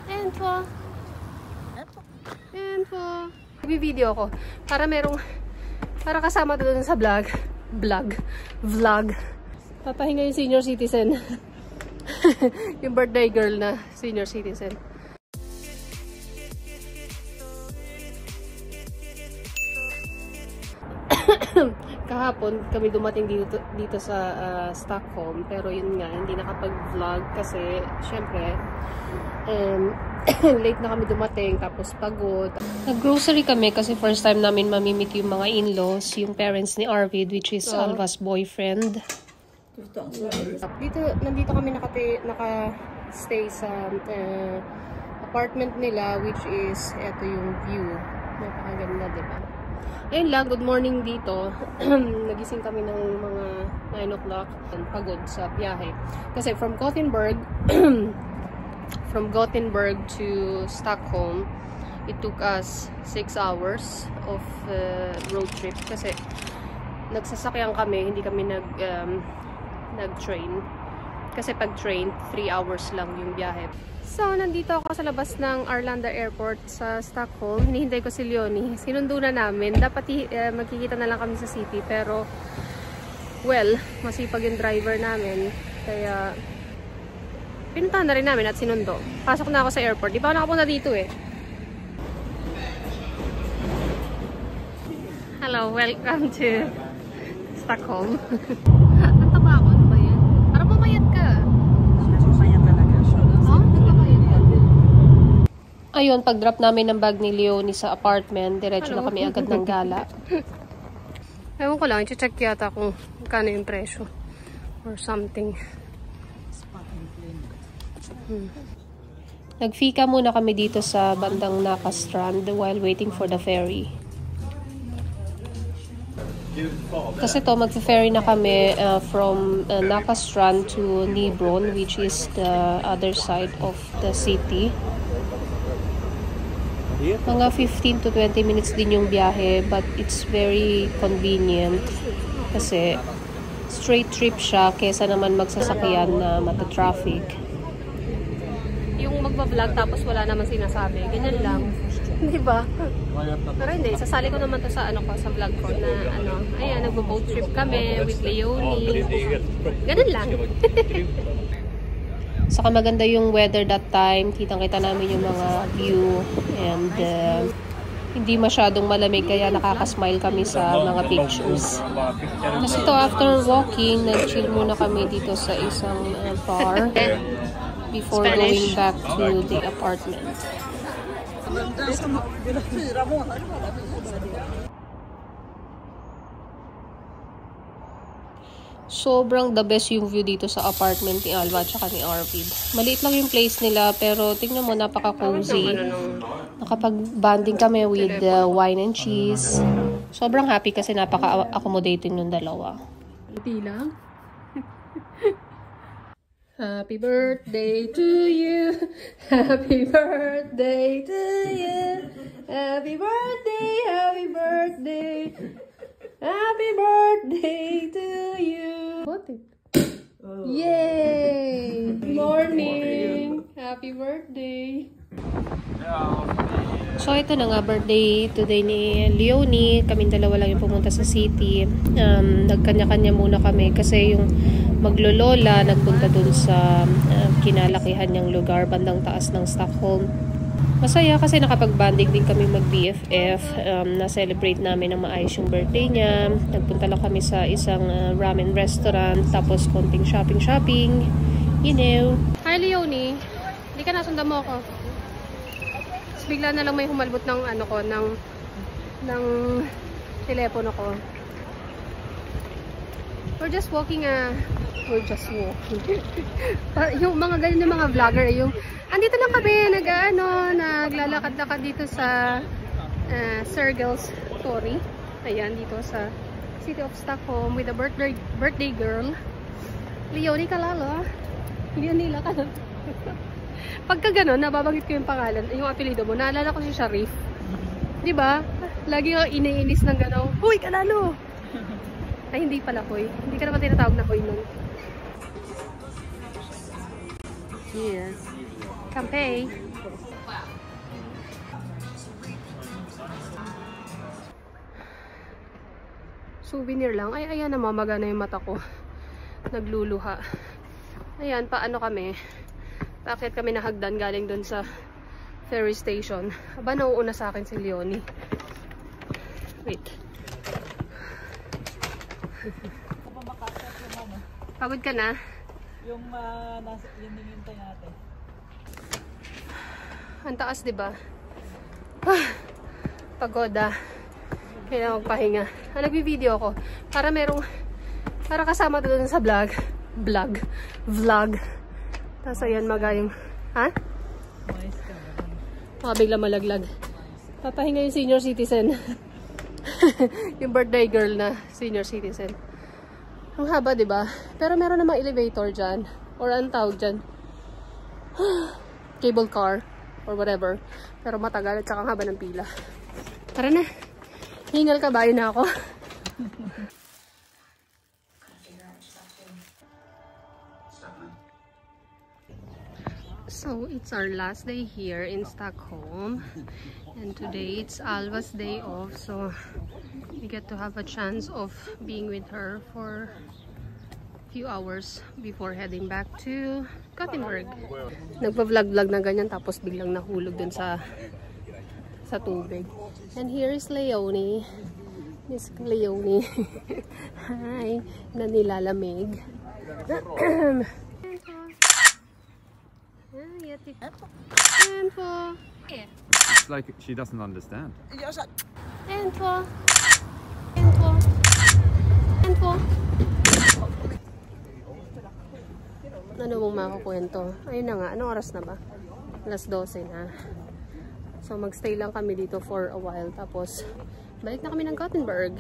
And po. Video ko para kasama doon sa vlog. Papahinga yung senior citizen. Yung birthday girl na senior citizen. Kahapon kami dumating dito sa Stockholm, pero yun nga, hindi nakapag-vlog kasi syempre late na kami dumating, tapos pagod. Nag-grocery kami kasi first time namin mamimit yung mga in-laws, yung parents ni Arvid, which is Alva's boyfriend. Nandito kami naka-stay sa apartment nila, which is eto yung view. Napakaganda, diba? Ayun lang, good morning dito. Nagising kami ng mga 9 o'clock. Pagod sa biyahe. Kasi from Gothenburg to Stockholm, it took us 6 hours of road trip. Kasi nagsasakyan kami, hindi kami nag-train. Kasi pag train, 3 hours lang yung biyahe. So, nandito ako sa labas ng Arlanda Airport sa Stockholm. Hinihintay ko si Leonie. Sinundo na namin. Dapat magkikita na lang kami sa city. Pero, well, masipag yung driver namin. Kaya, pinuntahan na rin namin at sinundo. Pasok na ako sa airport. Di pa ako nakapunta dito eh. Hello, welcome to Stockholm. Ang taba ako. Ano ba yan? Parang mamayat ka. Ayun, pag-drop namin ng bag ni Leonie sa apartment, diretso na kami agad ng gala. Ewan ko lang, i-check yata kung kano yung presyo. Or something. Nagfika muna kami dito sa bandang Nackastrand while waiting for the ferry. Kasi to, mag-ferry na kami from Nackastrand to Nybron, which is the other side of the city. Mga 15 to 20 minutes din yung biyahe, but it's very convenient kasi straight trip siya kesa naman magsasakyan na mata-traffic. Yung magba-vlog tapos wala naman sinasabi, ganyan lang. Di ba? Pero hindi, sasali ko naman to sa sa vlog ko na ayan, nagbo-boat trip kami with Leonie. Ganun lang. Saka maganda yung weather that time. Kitang-kita namin yung mga view and hindi masyadong malamig kaya nakakasmile kami sa mga pictures. Kasi ito, after walking, nag-chill muna kami dito sa isang bar before going back to the apartment. Sobrang the best yung view dito sa apartment ni Alva at ni Arvid. Maliit lang yung place nila pero tingnan mo, napaka-cozy. Nakapag-banding kami with wine and cheese. Sobrang happy kasi napaka-accommodating yung dalawa. Buti lang. Happy birthday to you. Happy birthday to you. Happy birthday, happy birthday. Happy birthday to you. What it? Oh. Yay! Good morning. Happy birthday. So ito na nga, birthday today ni Leonie. Kaming dalawa lang yung pumunta sa city. Nagkanya-kanya muna kami kasi yung maglolola nagpunta dun sa kinalakihan niyang lugar bandang taas ng Stockholm. Masaya kasi nakapag-banding din kami mag-BFF. Na-celebrate namin ng maayos yung birthday niya. Nagpunta lang kami sa isang ramen restaurant. Tapos konting shopping. You know. Hi, Leonie. Hindi ka nasundan mo ako. Tapos bigla na lang may humalbot ng ng telepono ko. We're just walking. Yung mga ganyan ng mga vlogger, yung andito lang kami, naglalakad-lakad dito sa Sergels Torg. Ayan, dito sa City of Stockholm with a birthday girl. Leonie Kalalo. Leonie Kalalo. Pagka gano'n, nababanggit ko yung pangalan, yung apelido mo, naalala ko si Sharif. Diba? Lagi ako iniinis ng gano'n. Huy, Kalalo! Ay, hindi pala, Hoy. Hindi ka naman tinatawag na Hoy nun. Yes. Campay. Souvenir lang. Ay, ayan, namamaga na yung mata ko. Nagluluha. Ayan, paano kami? Bakit kami nahagdan galing dun sa ferry station? Aba, nauuna sa akin si Leonie. Wait. Pagod ka na? Yung yun hinihintay natin. Ang taas, diba? Pagod ah. Kailangan magpahinga. Nagbi-video ako. Para kasama doon sa vlog. Tapos ayan, magayong. Ha? Bigla malaglag. Papahinga yung senior citizen. Yung birthday girl na senior citizen. Ang haba, diba? Pero meron namang elevator dyan. Or anong tawag dyan? Cable car. Or whatever. Pero matagal at saka ang haba ng pila. Tara na. Hingal ka ba? Yun na ako. So, it's our last day here in Stockholm. And today, it's Alva's day off. So, we get to have a chance of being with her for a few hours before heading back to Gothenburg. Nagpa-vlog-vlog na ganyan tapos biglang nahulog dun sa tubig. And here is Leonie. Miss Leonie. Hi. Na nilalamig. It's like she doesn't understand. Ano mong makakwento? Ayun na nga. Anong oras na ba? Alas 12 na. So, magstay lang kami dito for a while. Tapos, balik na kami ng Gothenburg.